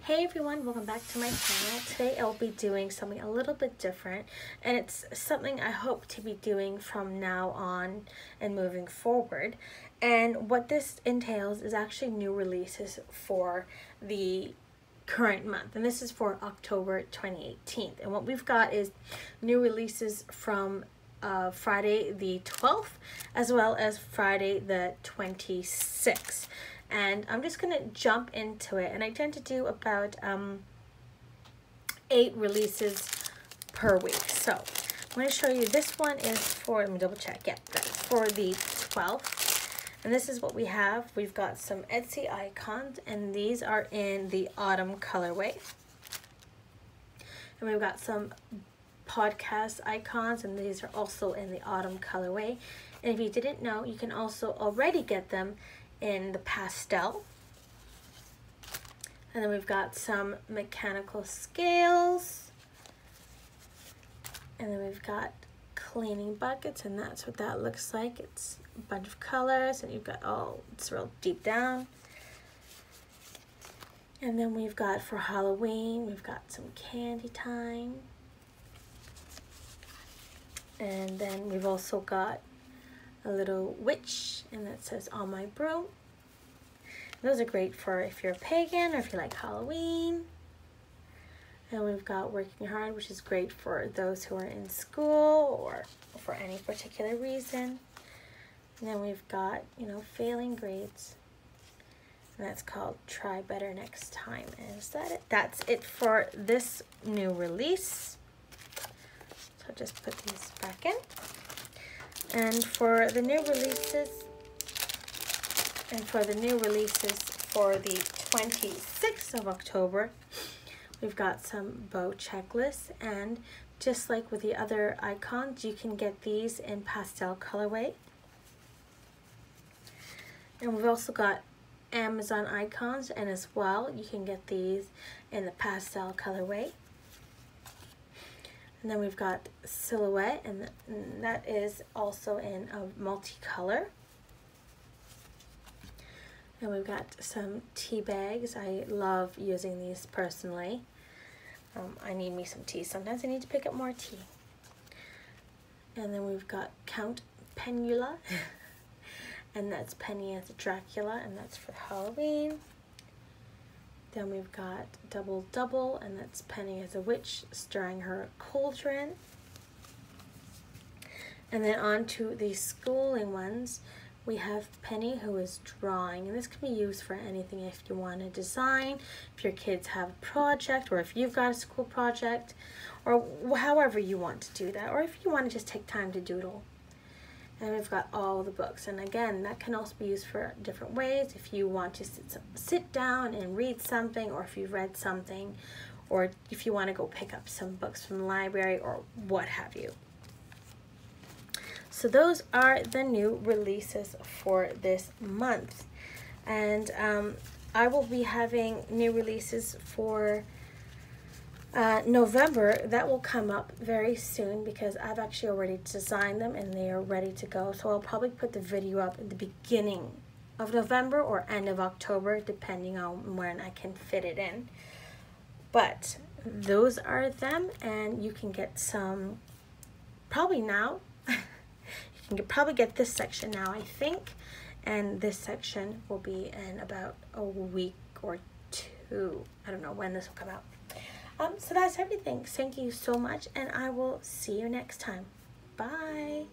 Hey everyone, welcome back to my channel. Today I'll be doing something a little bit different, and it's something I hope to be doing from now on and moving forward. And what this entails is actually new releases for the current month, and this is for October 2018. And what we've got is new releases from Friday the 12th as well as Friday the 26th. And I'm just gonna jump into it, and I tend to do about 8 releases per week. So I'm going to show you, this one is for, let me double check, yeah, that's for the 12th. And this is what we have. We've got some Etsy icons, and these are in the autumn colorway. And we've got some podcast icons, and these are also in the autumn colorway. And if you didn't know, you can also already get them in the pastel. And then we've got some mechanical scales, and then we've got cleaning buckets, and that's what that looks like. It's a bunch of colors, and you've got, oh, it's real deep down. And then we've got, for Halloween, we've got some candy time, and then we've also got a little witch, and that says on my broom. Those are great for if you're a pagan or if you like Halloween. And we've got working hard, which is great for those who are in school or for any particular reason. And then we've got, you know, failing grades, and that's called try better next time. And is that it? That's it for this new release. So just put these back in. And for the new releases, for the 26th of October, we've got some bow checklists, and just like with the other icons, you can get these in pastel colorway. And we've also got Amazon icons, and as well, you can get these in the pastel colorway. And then we've got silhouette, and that is also in a multicolor. And we've got some tea bags. I love using these personally. I need me some tea. Sometimes I need to pick up more tea. And then we've got Count Penula, and that's Penny as a Dracula, and that's for Halloween. Then we've got Double Double, and that's Penny as a witch stirring her cauldron. And then on to the schooling ones, we have Penny, who is drawing, and this can be used for anything. If you want to design, if your kids have a project, or if you've got a school project, or however you want to do that, or if you want to just take time to doodle. And we've got all the books, and again, that can also be used for different ways. If you want to sit down and read something, or if you've read something, or if you want to go pick up some books from the library, or what have you. So those are the new releases for this month. And I will be having new releases for November. That will come up very soon, because I've actually already designed them and they are ready to go. So I'll probably put the video up at the beginning of November or end of October, depending on when I can fit it in. But those are them, and you can get some probably now. You can probably get this section now, I think, and this section will be in about a week or 2. I don't know when this will come out. So that's everything. Thank you so much, and I will see you next time. Bye.